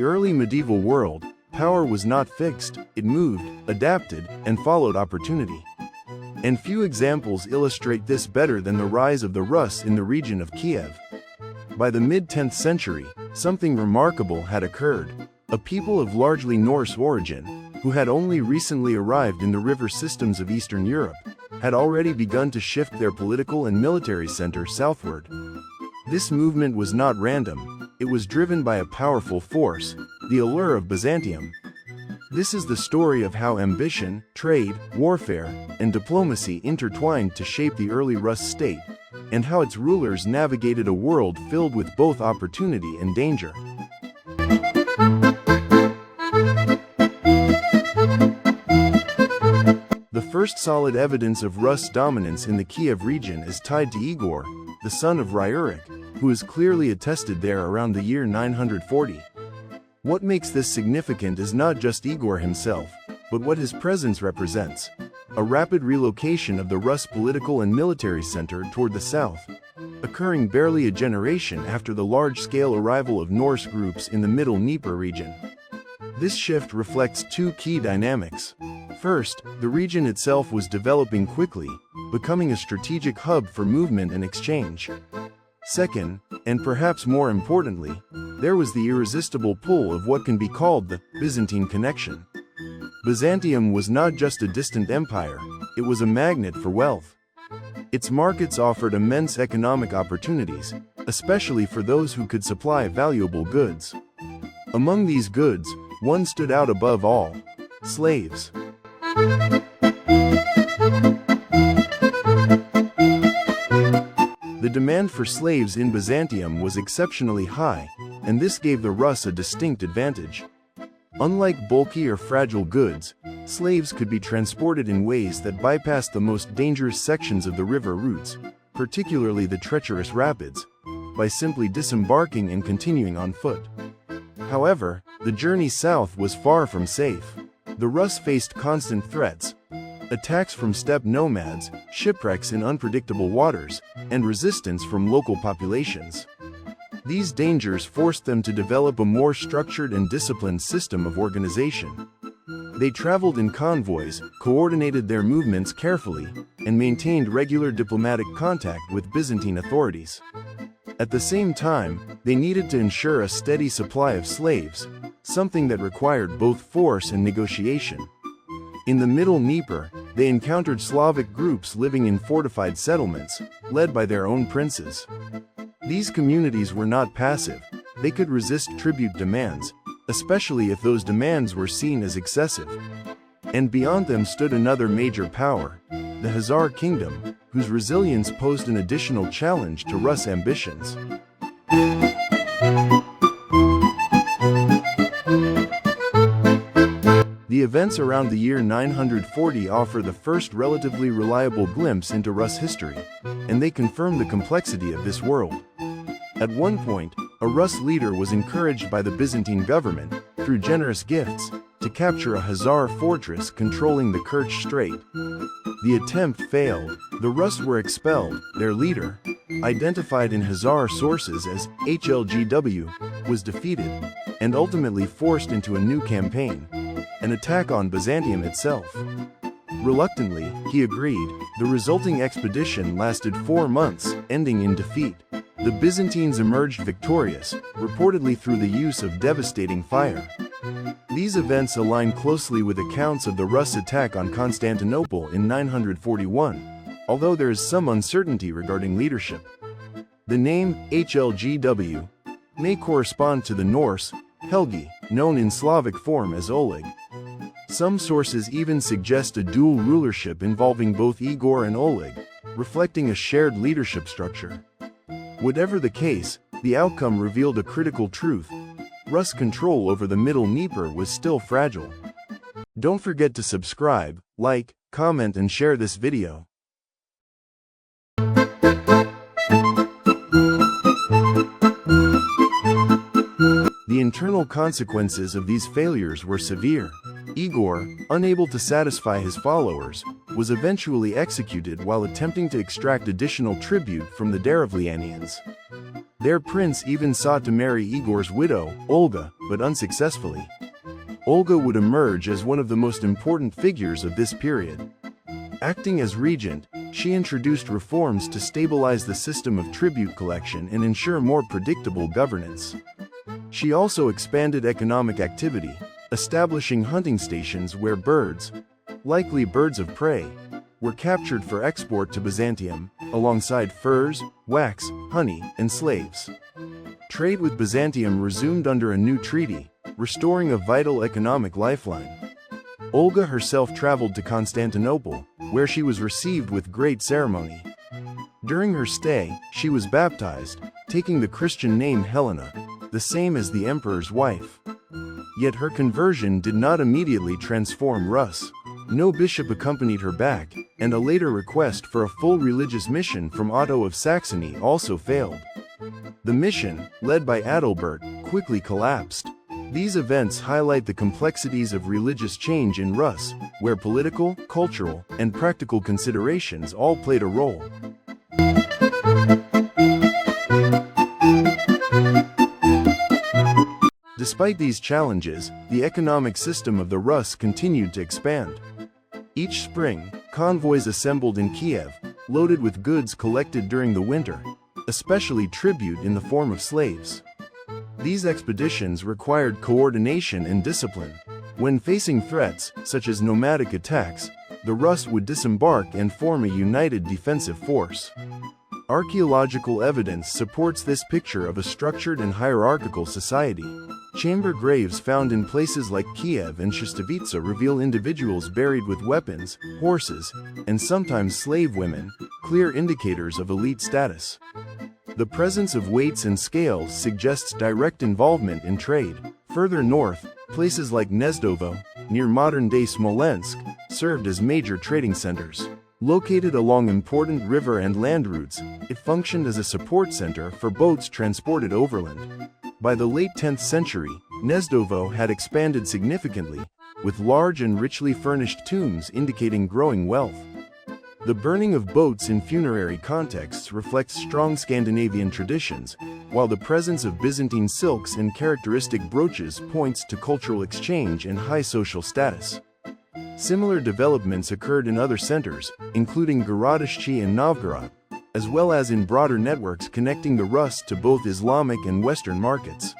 early medieval world, power was not fixed, it moved, adapted, and followed opportunity. And few examples illustrate this better than the rise of the Rus in the region of Kiev. By the mid-10th century, something remarkable had occurred. A people of largely Norse origin, who had only recently arrived in the river systems of Eastern Europe, had already begun to shift their political and military center southward. This movement was not random, it was driven by a powerful force, the allure of Byzantium. This is the story of how ambition, trade, warfare, and diplomacy intertwined to shape the early Rus state, and how its rulers navigated a world filled with both opportunity and danger. The first solid evidence of Rus dominance in the Kiev region is tied to Igor, the son of Ryurik, who is clearly attested there around the year 940. What makes this significant is not just Igor himself, but what his presence represents: a rapid relocation of the Rus political and military center toward the south, occurring barely a generation after the large-scale arrival of Norse groups in the Middle Dnieper region. This shift reflects two key dynamics. First, the region itself was developing quickly, becoming a strategic hub for movement and exchange. Second, and perhaps more importantly, there was the irresistible pull of what can be called the Byzantine connection. Byzantium was not just a distant empire, it was a magnet for wealth. Its markets offered immense economic opportunities, especially for those who could supply valuable goods. Among these goods, one stood out above all: slaves. The demand for slaves in Byzantium was exceptionally high, and this gave the Rus a distinct advantage. Unlike bulky or fragile goods, slaves could be transported in ways that bypassed the most dangerous sections of the river routes, particularly the treacherous rapids, by simply disembarking and continuing on foot. However, the journey south was far from safe. The Rus faced constant threats: attacks from steppe nomads, shipwrecks in unpredictable waters, and resistance from local populations. These dangers forced them to develop a more structured and disciplined system of organization. They traveled in convoys, coordinated their movements carefully, and maintained regular diplomatic contact with Byzantine authorities. At the same time, they needed to ensure a steady supply of slaves, something that required both force and negotiation. In the Middle Dnieper, they encountered Slavic groups living in fortified settlements, led by their own princes. These communities were not passive, they could resist tribute demands, especially if those demands were seen as excessive. And beyond them stood another major power, the Khazar kingdom, whose resilience posed an additional challenge to Rus ambitions. The events around the year 940 offer the first relatively reliable glimpse into Rus history, and they confirm the complexity of this world. At one point, a Rus leader was encouraged by the Byzantine government, through generous gifts, to capture a Khazar fortress controlling the Kerch Strait. The attempt failed. The Rus were expelled. Their leader, identified in Khazar sources as HLGW, was defeated, and ultimately forced into a new campaign: an attack on Byzantium itself. Reluctantly, he agreed. The resulting expedition lasted 4 months, ending in defeat. The Byzantines emerged victorious, reportedly through the use of devastating fire. These events align closely with accounts of the Rus attack on Constantinople in 941, although there is some uncertainty regarding leadership. The name HLGW may correspond to the Norse Helgi, known in Slavic form as Oleg. Some sources even suggest a dual rulership involving both Igor and Oleg, reflecting a shared leadership structure. Whatever the case, the outcome revealed a critical truth: Rus control over the Middle Dnieper was still fragile. Don't forget to subscribe, like, comment and share this video. The internal consequences of these failures were severe. Igor, unable to satisfy his followers, was eventually executed while attempting to extract additional tribute from the Derevlianians. Their prince even sought to marry Igor's widow, Olga, but unsuccessfully. Olga would emerge as one of the most important figures of this period. Acting as regent, she introduced reforms to stabilize the system of tribute collection and ensure more predictable governance. She also expanded economic activity, establishing hunting stations where birds, likely birds of prey, were captured for export to Byzantium, alongside furs, wax, honey, and slaves. Trade with Byzantium resumed under a new treaty, restoring a vital economic lifeline. Olga herself traveled to Constantinople, where she was received with great ceremony. During her stay, she was baptized, taking the Christian name Helena, the same as the emperor's wife. Yet her conversion did not immediately transform Rus. No bishop accompanied her back, and a later request for a full religious mission from Otto of Saxony also failed. The mission, led by Adalbert, quickly collapsed. These events highlight the complexities of religious change in Rus, where political, cultural, and practical considerations all played a role. Despite these challenges, the economic system of the Rus continued to expand. Each spring, convoys assembled in Kiev, loaded with goods collected during the winter, especially tribute in the form of slaves. These expeditions required coordination and discipline. When facing threats, such as nomadic attacks, the Rus would disembark and form a united defensive force. Archaeological evidence supports this picture of a structured and hierarchical society. Chamber graves found in places like Kiev and Shestavica reveal individuals buried with weapons, horses, and sometimes slave women, clear indicators of elite status. The presence of weights and scales suggests direct involvement in trade. Further north, places like Gnezdovo, near modern-day Smolensk, served as major trading centers. Located along important river and land routes, it functioned as a support center for boats transported overland. By the late 10th century, Gnezdovo had expanded significantly, with large and richly furnished tombs indicating growing wealth. The burning of boats in funerary contexts reflects strong Scandinavian traditions, while the presence of Byzantine silks and characteristic brooches points to cultural exchange and high social status. Similar developments occurred in other centers, including Gorodishchi and Novgorod, as well as in broader networks connecting the Rus to both Islamic and Western markets.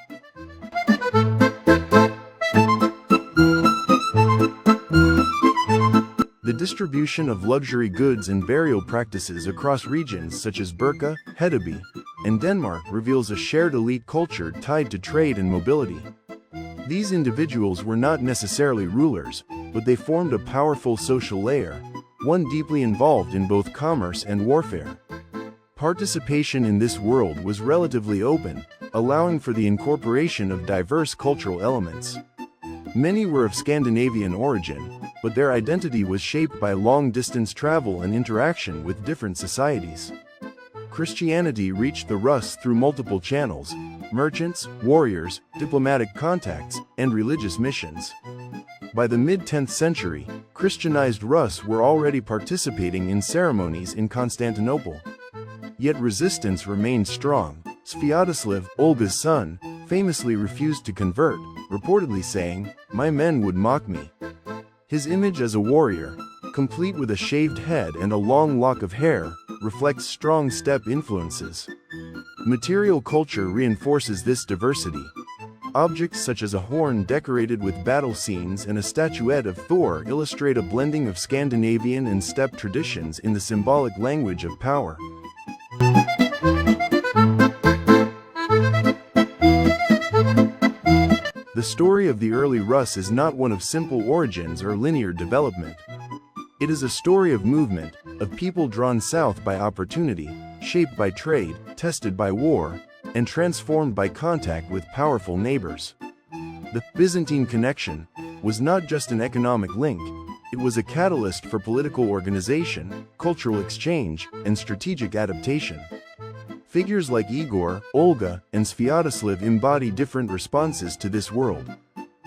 The distribution of luxury goods and burial practices across regions such as Burka, Hedeby, and Denmark reveals a shared elite culture tied to trade and mobility. These individuals were not necessarily rulers, but they formed a powerful social layer, one deeply involved in both commerce and warfare. Participation in this world was relatively open, allowing for the incorporation of diverse cultural elements. Many were of Scandinavian origin, but their identity was shaped by long-distance travel and interaction with different societies. Christianity reached the Rus through multiple channels: merchants, warriors, diplomatic contacts, and religious missions. By the mid-10th century, Christianized Rus were already participating in ceremonies in Constantinople. Yet resistance remained strong. Sviatoslav, Olga's son, famously refused to convert, reportedly saying, "My men would mock me." His image as a warrior, complete with a shaved head and a long lock of hair, reflects strong steppe influences. Material culture reinforces this diversity. Objects such as a horn decorated with battle scenes and a statuette of Thor illustrate a blending of Scandinavian and steppe traditions in the symbolic language of power. The story of the early Rus is not one of simple origins or linear development. It is a story of movement, of people drawn south by opportunity, shaped by trade, tested by war, and transformed by contact with powerful neighbors. The Byzantine connection was not just an economic link, it was a catalyst for political organization, cultural exchange, and strategic adaptation. Figures like Igor, Olga, and Sviatoslav embody different responses to this world,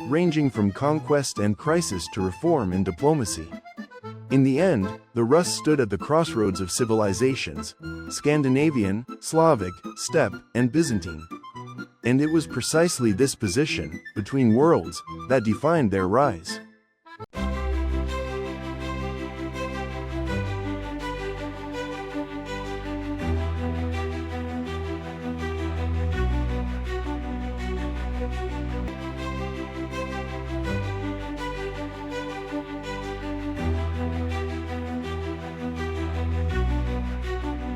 ranging from conquest and crisis to reform and diplomacy. In the end, the Rus stood at the crossroads of civilizations: Scandinavian, Slavic, steppe, and Byzantine. And it was precisely this position, between worlds, that defined their rise.